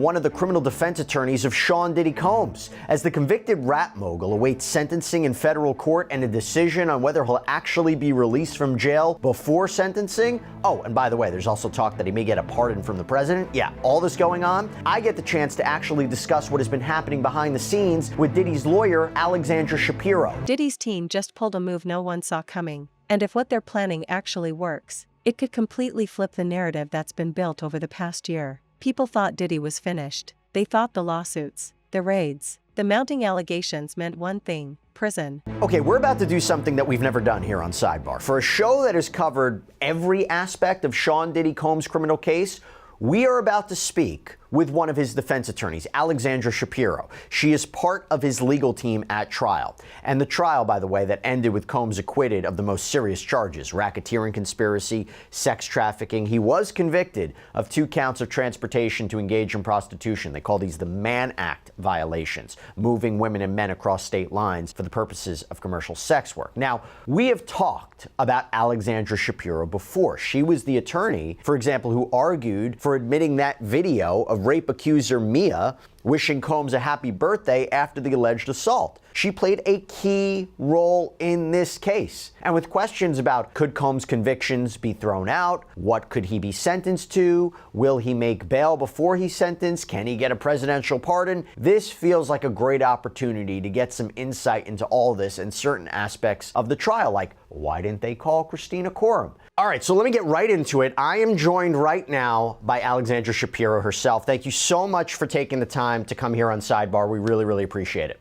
one of the criminal defense attorneys of Sean Diddy Combs. As the convicted rap mogul awaits sentencing in federal court and a decision on whether he'll actually be released from jail before sentencing. Oh, and by the way, there's also talk that he may get a pardon from the president. Yeah, all this going on. I get the chance to actually discuss what has been happening behind the scenes with Diddy's lawyer, Alexandra Shapiro. Diddy's team just pulled a move no one saw coming. And if what they're planning actually works, it could completely flip the narrative that's been built over the past year. People thought Diddy was finished. They thought the lawsuits, the raids, the mounting allegations meant one thing: prison. Okay, we're about to do something that we've never done here on Sidebar. For a show that has covered every aspect of Sean Diddy Combs' criminal case, we are about to speak with one of his defense attorneys, Alexandra Shapiro. She is part of his legal team at trial. And the trial, by the way, that ended with Combs acquitted of the most serious charges: racketeering conspiracy, sex trafficking. He was convicted of 2 counts of transportation to engage in prostitution. They call these the Mann Act violations, moving women and men across state lines for the purposes of commercial sex work. Now, we have talked about Alexandra Shapiro before. She was the attorney, for example, who argued for admitting that video of rape accuser Mia wishing Combs a happy birthday after the alleged assault. She played a key role in this case. And with questions about could Combs' convictions be thrown out, what could he be sentenced to, will he make bail before he's sentenced, can he get a presidential pardon, this feels like a great opportunity to get some insight into all this and certain aspects of the trial, like why didn't they call Christina Courtroom? All right, so let me get right into it. I am joined right now by Alexandra Shapiro herself. Thank you so much for taking the time to come here on Sidebar. We really, really appreciate it.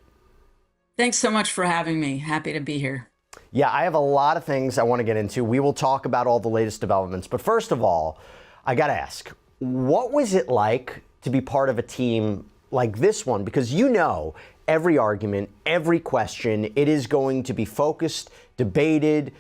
Thanks so much for having me. Happy to be here. Yeah, I have a lot of things I want to get into. We will talk about all the latest developments. But first of all, I got to ask, what was it like to be part of a team like this one? Because you know, every argument, every question, it is going to be focused, debated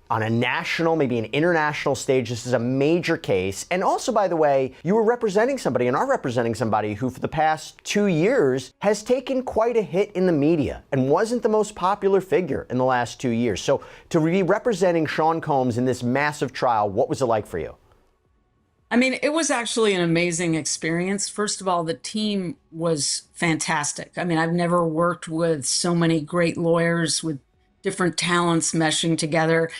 on a national, maybe an international stage. This is a major case. And also, by the way, you were representing somebody and are representing somebody who for the past 2 years has taken quite a hit in the media and wasn't the most popular figure in the last 2 years. So to be representing Sean Combs in this massive trial, what was it like for you? I mean, it was actually an amazing experience. First of all, the team was fantastic. I mean, I've never worked with so many great lawyers with different talents meshing together.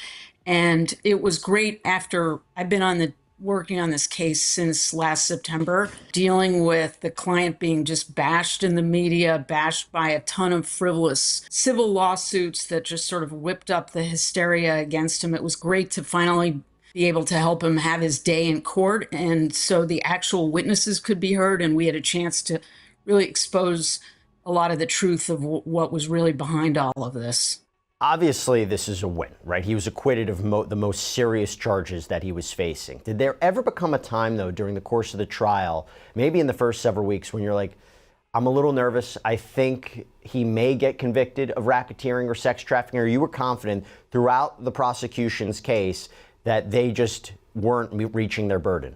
And it was great after I've been working on this case since last September, dealing with the client being just bashed in the media, bashed by a ton of frivolous civil lawsuits that just sort of whipped up the hysteria against him. It was great to finally be able to help him have his day in court. And so the actual witnesses could be heard, and we had a chance to really expose a lot of the truth of what was really behind all of this. Obviously, this is a win, right? He was acquitted of the most serious charges that he was facing. Did there ever become a time, though, during the course of the trial, maybe in the first several weeks, when you're like, I'm a little nervous, I think he may get convicted of racketeering or sex trafficking, or you were confident throughout the prosecution's case that they just weren't reaching their burden?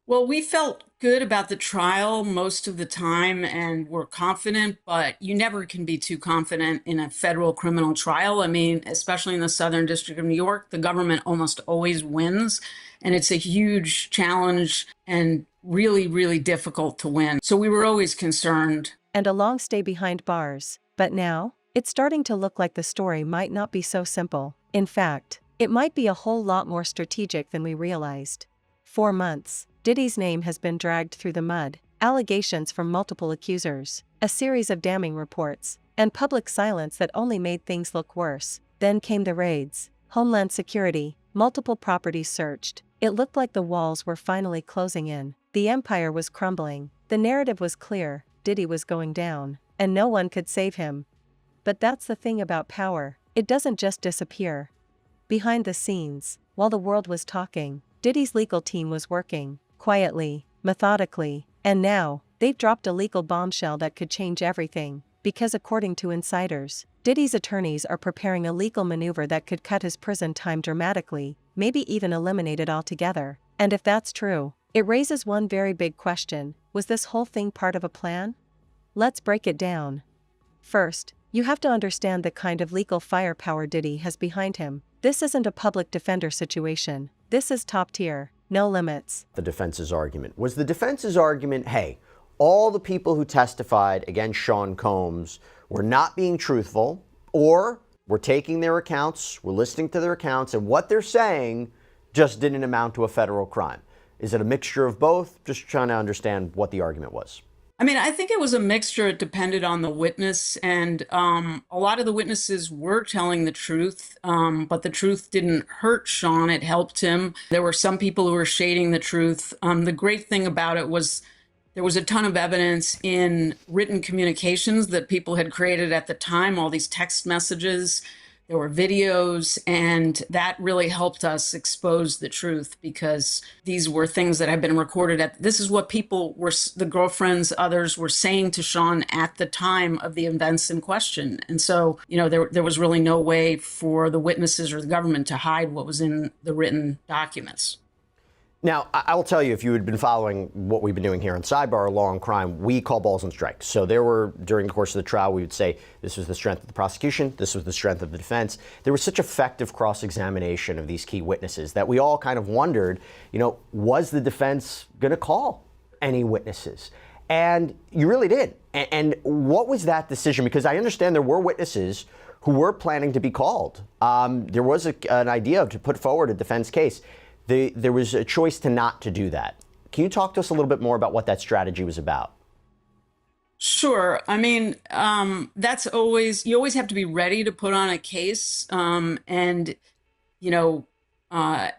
Well, we felt good about the trial most of the time and were confident, but you never can be too confident in a federal criminal trial. I mean, especially in the Southern District of New York, the government almost always wins, and it's a huge challenge and really, really difficult to win. So we were always concerned. And a long stay behind bars. But now, it's starting to look like the story might not be so simple. In fact, it might be a whole lot more strategic than we realized. 4 months. Diddy's name has been dragged through the mud, allegations from multiple accusers, a series of damning reports, and public silence that only made things look worse. Then came the raids, Homeland Security, multiple properties searched. It looked like the walls were finally closing in. The empire was crumbling. The narrative was clear: Diddy was going down, and no one could save him. But that's the thing about power, it doesn't just disappear. Behind the scenes, while the world was talking, Diddy's legal team was working. Quietly, methodically, and now, they've dropped a legal bombshell that could change everything, because according to insiders, Diddy's attorneys are preparing a legal maneuver that could cut his prison time dramatically, maybe even eliminate it altogether. And if that's true, it raises one very big question: was this whole thing part of a plan? Let's break it down. First, you have to understand the kind of legal firepower Diddy has behind him. This isn't a public defender situation. This is top tier. no limits. The defense's argument. Was the defense's argument, hey, all the people who testified against Sean Combs were not being truthful, or we're taking their accounts, we're listening to their accounts, and what they're saying just didn't amount to a federal crime? Is it a mixture of both? Just trying to understand what the argument was. I mean, I think it was a mixture. It depended on the witness. And a lot of the witnesses were telling the truth, but the truth didn't hurt Sean. It helped him. There were some people who were shading the truth. The great thing about it was there was a ton of evidence in written communications that people had created at the time, all these text messages. There were videos, and that really helped us expose the truth because these were things that had been recorded this is what people were, the girlfriends, others were saying to Sean at the time of the events in question. And so, there was really no way for the witnesses or the government to hide what was in the written documents. Now, I will tell you, if you had been following what we've been doing here on Sidebar, Law and Crime, we call balls and strikes. So there were, during the course of the trial, we would say, this was the strength of the prosecution, this was the strength of the defense. There was such effective cross-examination of these key witnesses that we all kind of wondered, was the defense going to call any witnesses? And you really did. And what was that decision? Because I understand there were witnesses who were planning to be called. There was an idea to put forward a defense case. There was a choice not to do that. Can you talk to us a little bit more about what that strategy was about? Sure. I mean, you always have to be ready to put on a case.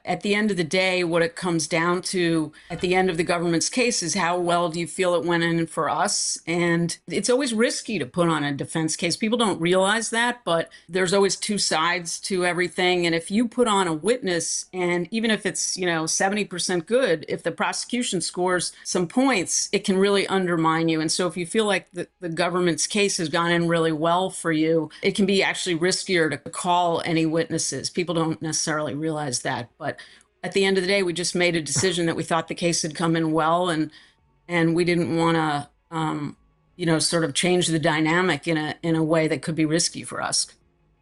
At the end of the day, what it comes down to at the end of the government's case is how well do you feel it went in for us? And it's always risky to put on a defense case. People don't realize that, but there's always two sides to everything. And if you put on a witness, and even if it's, 70% good, if the prosecution scores some points, it can really undermine you. And so if you feel like the government's case has gone in really well for you, it can be actually riskier to call any witnesses. People don't necessarily realize that. But at the end of the day, we just made a decision that we thought the case had come in well, and we didn't want to, sort of change the dynamic in a way that could be risky for us.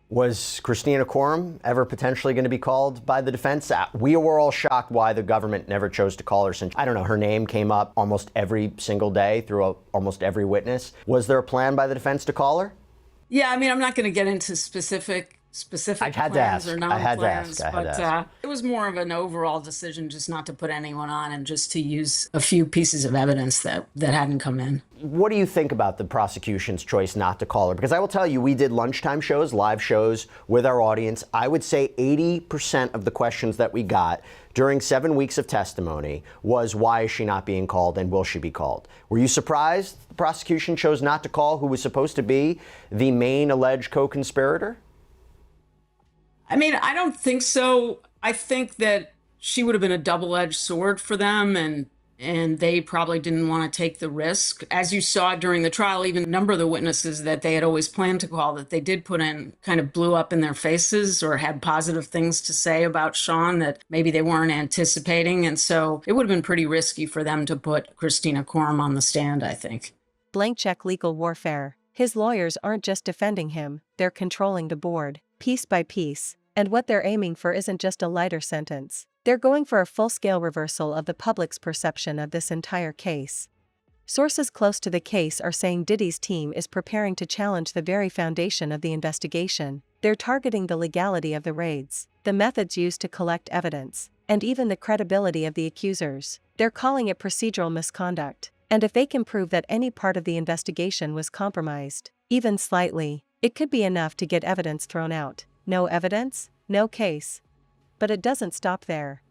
Was Christina Courtroom ever potentially going to be called by the defense? We were all shocked why the government never chose to call her, since, I don't know, her name came up almost every single day through almost every witness. Was there a plan by the defense to call her? Yeah, I mean, I'm not going to get into specific plans or non-plans, but it was more of an overall decision just not to put anyone on and just to use a few pieces of evidence that hadn't come in. What do you think about the prosecution's choice not to call her? Because I will tell you, we did lunchtime shows, live shows with our audience. I would say 80% of the questions that we got during 7 weeks of testimony was, why is she not being called and will she be called? Were you surprised the prosecution chose not to call who was supposed to be the main alleged co-conspirator? I mean, I don't think so. I think that she would have been a double-edged sword for them, and they probably didn't want to take the risk. As you saw during the trial, even a number of the witnesses that they had always planned to call that they did put in kind of blew up in their faces or had positive things to say about Sean that maybe they weren't anticipating. And so it would have been pretty risky for them to put Christina Courtroom on the stand, I think. Blank check legal warfare. His lawyers aren't just defending him, they're controlling the board, piece by piece. And what they're aiming for isn't just a lighter sentence. They're going for a full-scale reversal of the public's perception of this entire case. Sources close to the case are saying Diddy's team is preparing to challenge the very foundation of the investigation. They're targeting the legality of the raids, the methods used to collect evidence, and even the credibility of the accusers. They're calling it procedural misconduct. And if they can prove that any part of the investigation was compromised, even slightly, it could be enough to get evidence thrown out. No evidence, no case. But it doesn't stop there.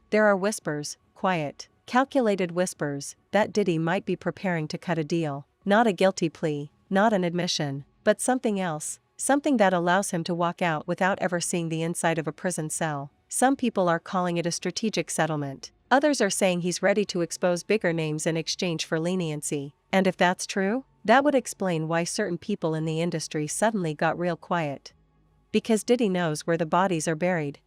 There are whispers, quiet, calculated whispers, that Diddy might be preparing to cut a deal. Not a guilty plea, not an admission, but something else, something that allows him to walk out without ever seeing the inside of a prison cell. Some people are calling it a strategic settlement. Others are saying he's ready to expose bigger names in exchange for leniency. And if that's true, that would explain why certain people in the industry suddenly got real quiet. Because Diddy knows where the bodies are buried.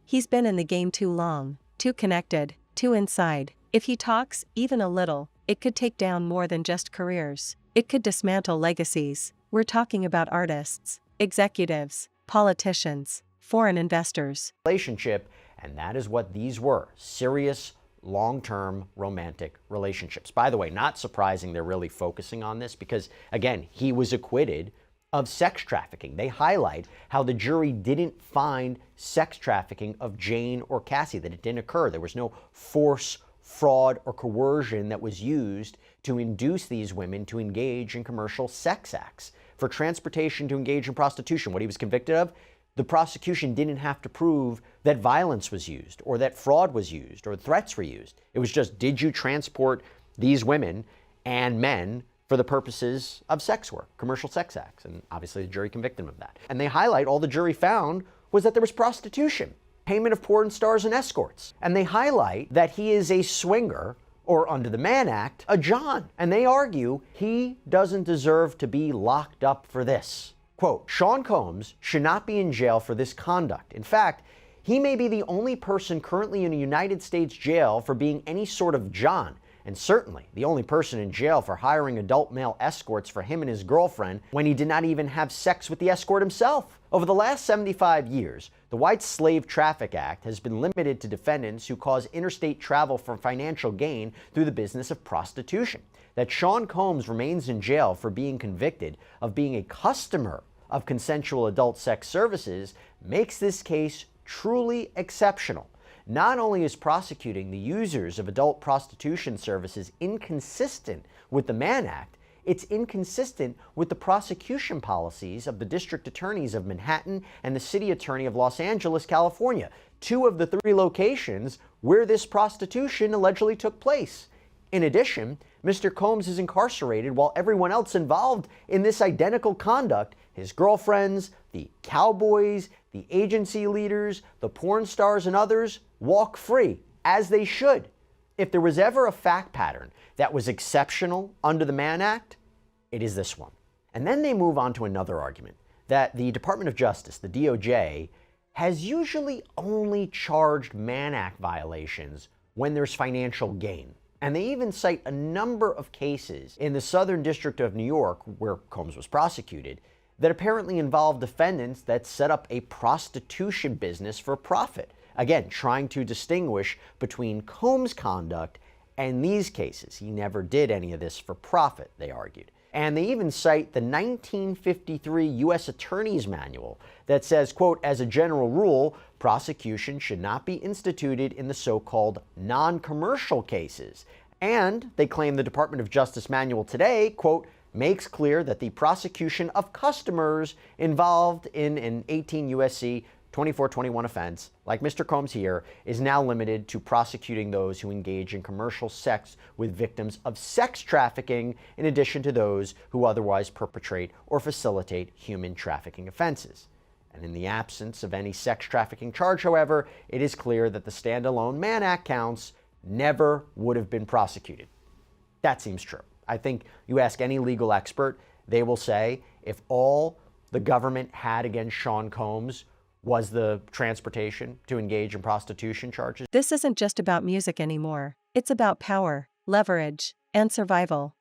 He's been in the game too long, too connected, too inside. If he talks, even a little, it could take down more than just careers. It could dismantle legacies. We're talking about artists, executives, politicians, foreign investors. Relationship, and that is what these were. Serious, long-term romantic relationships. By the way, not surprising they're really focusing on this because, again, he was acquitted of sex trafficking. They highlight how the jury didn't find sex trafficking of Jane or Cassie, that it didn't occur. There was no force, fraud, or coercion that was used to induce these women to engage in commercial sex acts. For transportation to engage in prostitution, what he was convicted of, the prosecution didn't have to prove that violence was used or that fraud was used or threats were used. It was just, did you transport these women and men for the purposes of sex work, commercial sex acts? And obviously the jury convicted him of that. And they highlight all the jury found was that there was prostitution, payment of porn stars and escorts. And they highlight that he is a swinger, or under the Mann Act, a John. And they argue he doesn't deserve to be locked up for this. Quote, Sean Combs should not be in jail for this conduct. In fact, he may be the only person currently in a United States jail for being any sort of John, and certainly the only person in jail for hiring adult male escorts for him and his girlfriend when he did not even have sex with the escort himself. Over the last 75 years, the White Slave Traffic Act has been limited to defendants who cause interstate travel for financial gain through the business of prostitution. That Sean Combs remains in jail for being convicted of being a customer of consensual adult sex services makes this case truly exceptional. Not only is prosecuting the users of adult prostitution services inconsistent with the Mann Act, it's inconsistent with the prosecution policies of the district attorneys of Manhattan and the city attorney of Los Angeles, California, two of the three locations where this prostitution allegedly took place. In addition, Mr. Combs is incarcerated while everyone else involved in this identical conduct, his girlfriends, the cowboys, the agency leaders, the porn stars, and others, walk free, as they should. If there was ever a fact pattern that was exceptional under the Mann Act, it is this one. And then they move on to another argument, that the Department of Justice, the DOJ, has usually only charged Mann Act violations when there's financial gain. And they even cite a number of cases in the Southern District of New York, where Combs was prosecuted, that apparently involved defendants that set up a prostitution business for profit. Again, trying to distinguish between Combs' conduct and these cases. He never did any of this for profit, they argued. And they even cite the 1953 U.S. Attorney's Manual that says, quote, as a general rule, prosecution should not be instituted in the so-called non-commercial cases. And they claim the Department of Justice manual today, quote, makes clear that the prosecution of customers involved in an 18 U.S.C. 2421 offense, like Mr. Combs here, is now limited to prosecuting those who engage in commercial sex with victims of sex trafficking, in addition to those who otherwise perpetrate or facilitate human trafficking offenses. And in the absence of any sex trafficking charge, however, it is clear that the standalone Mann Act counts never would have been prosecuted. That seems true. I think you ask any legal expert, they will say if all the government had against Sean Combs was the transportation to engage in prostitution charges. This isn't just about music anymore. It's about power, leverage, and survival.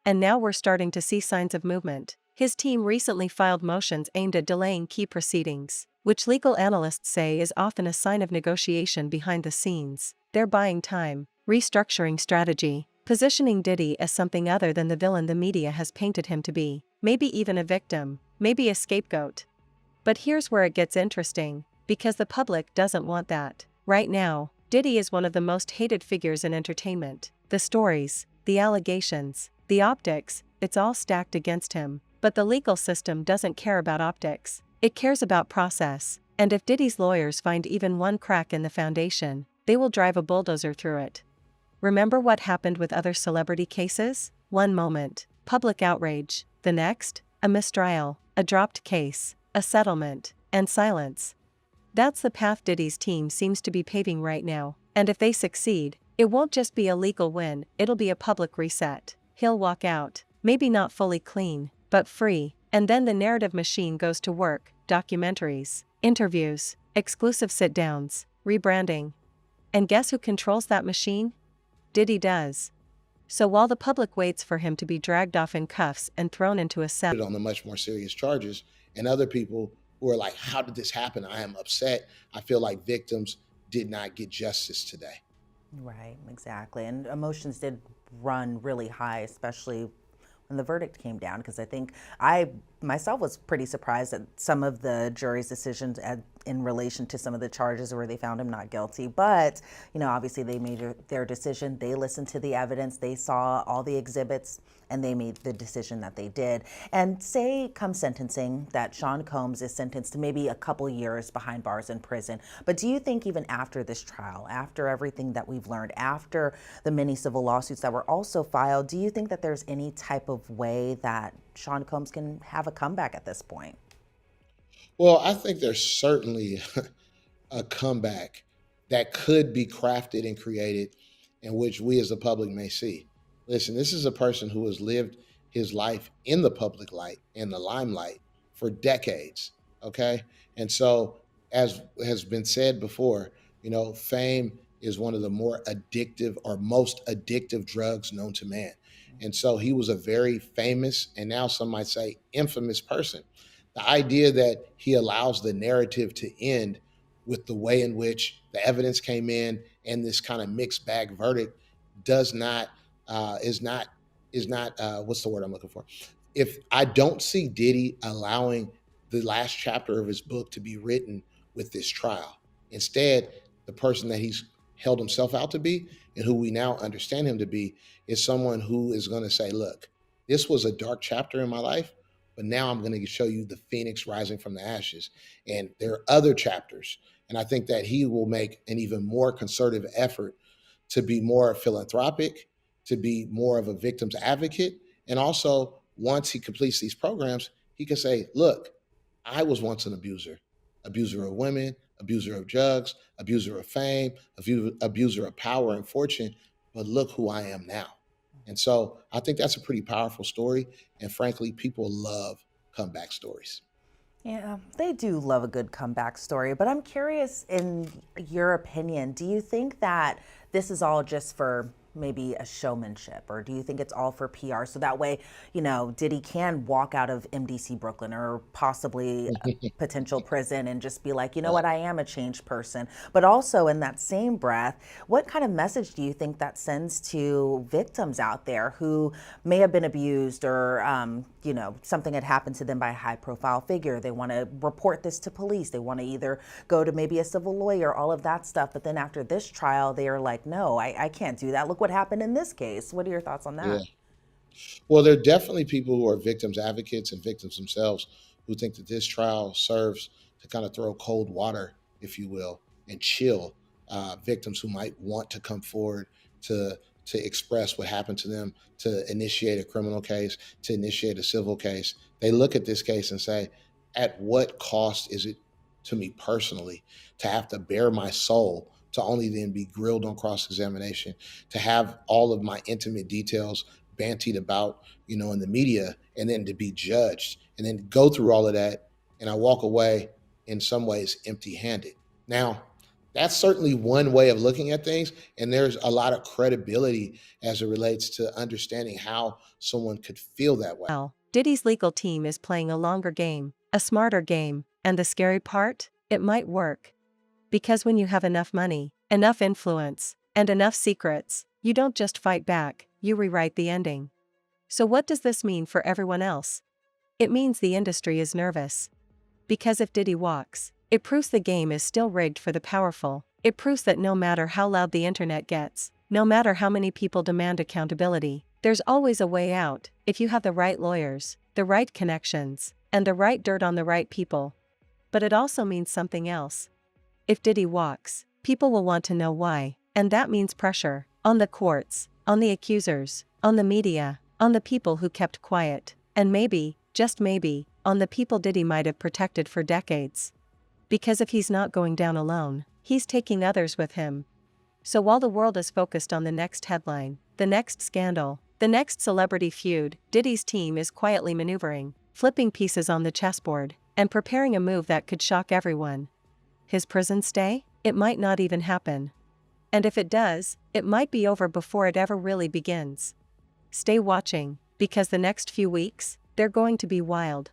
And now we're starting to see signs of movement. His team recently filed motions aimed at delaying key proceedings, which legal analysts say is often a sign of negotiation behind the scenes. They're buying time, restructuring strategy, positioning Diddy as something other than the villain the media has painted him to be, maybe even a victim, maybe a scapegoat. But here's where it gets interesting, because the public doesn't want that. Right now, Diddy is one of the most hated figures in entertainment. The stories, the allegations, the optics, it's all stacked against him. But the legal system doesn't care about optics. It cares about process. And if Diddy's lawyers find even one crack in the foundation, they will drive a bulldozer through it. Remember what happened with other celebrity cases? One moment, public outrage. The next, a mistrial, a dropped case, a settlement, and silence. That's the path Diddy's team seems to be paving right now. And if they succeed, it won't just be a legal win, it'll be a public reset. He'll walk out, maybe not fully clean, but free, and then the narrative machine goes to work, documentaries, interviews, exclusive sit-downs, rebranding. And guess who controls that machine? Diddy does. So while the public waits for him to be dragged off in cuffs and thrown into a cell on the much more serious charges, and other people who are like, how did this happen? I am upset. I feel like victims did not get justice today. Right, exactly. And emotions did run really high, especially when the verdict came down, because I think I myself was pretty surprised at some of the jury's decisions in relation to some of the charges where they found him not guilty. But, obviously they made their decision. They listened to the evidence, they saw all the exhibits, and they made the decision that they did. And say come sentencing that Sean Combs is sentenced to maybe a couple years behind bars in prison. But do you think even after this trial, after everything that we've learned, after the many civil lawsuits that were also filed, do you think that there's any type of way that Sean Combs can have a comeback at this point? Well, I think there's certainly a comeback that could be crafted and created in which we as the public may see. Listen, this is a person who has lived his life in the public light, in the limelight for decades. Okay. And so, as has been said before, fame is one of the more addictive or most addictive drugs known to man. And so he was a very famous and now some might say infamous person. The idea that he allows the narrative to end with the way in which the evidence came in and this kind of mixed bag verdict does not is not what's the word I'm looking for? If I don't see Diddy allowing the last chapter of his book to be written with this trial, instead, the person that he's held himself out to be and who we now understand him to be is someone who is going to say, "Look, this was a dark chapter in my life, but now I'm going to show you the phoenix rising from the ashes." And there are other chapters. And I think that he will make an even more concerted effort to be more philanthropic, to be more of a victim's advocate. And also, once he completes these programs, he can say, "Look, I was once an abuser of women, abuser of drugs, abuser of fame, abuser of power and fortune, but look who I am now." And so I think that's a pretty powerful story. And frankly, people love comeback stories. Yeah, they do love a good comeback story, but I'm curious, in your opinion, do you think that this is all just for maybe a showmanship, or do you think it's all for PR so that way, Diddy can walk out of MDC Brooklyn or possibly a potential prison and just be like, you know Right. what, I am a changed person. But also in that same breath, what kind of message do you think that sends to victims out there who may have been abused, or something had happened to them by a high profile figure? They want to report this to police. They want to either go to maybe a civil lawyer, all of that stuff. But then after this trial, they are like, no, I can't do that. Look what happened in this case. What are your thoughts on Yeah. that? Well, there are definitely people who are victims advocates and victims themselves who think that this trial serves to kind of throw cold water, if you will, and chill victims who might want to come forward to express what happened to them, to initiate a criminal case, to initiate a civil case. They look at this case and say, at what cost is it to me personally to have to bare my soul, to only then be grilled on cross examination, to have all of my intimate details bantied about, in the media, and then to be judged and then go through all of that. And I walk away in some ways empty handed. Now, that's certainly one way of looking at things. And there's a lot of credibility as it relates to understanding how someone could feel that way. Well, Diddy's legal team is playing a longer game, a smarter game, and the scary part? It might work. Because when you have enough money, enough influence, and enough secrets, you don't just fight back, you rewrite the ending. So what does this mean for everyone else? It means the industry is nervous. Because if Diddy walks, it proves the game is still rigged for the powerful. It proves that no matter how loud the internet gets, no matter how many people demand accountability, there's always a way out if you have the right lawyers, the right connections, and the right dirt on the right people. But it also means something else. If Diddy walks, people will want to know why, and that means pressure on the courts, on the accusers, on the media, on the people who kept quiet, and maybe, just maybe, on the people Diddy might have protected for decades. Because if he's not going down alone, he's taking others with him. So while the world is focused on the next headline, the next scandal, the next celebrity feud, Diddy's team is quietly maneuvering, flipping pieces on the chessboard, and preparing a move that could shock everyone. His prison stay? It might not even happen. And if it does, it might be over before it ever really begins. Stay watching, because the next few weeks, they're going to be wild.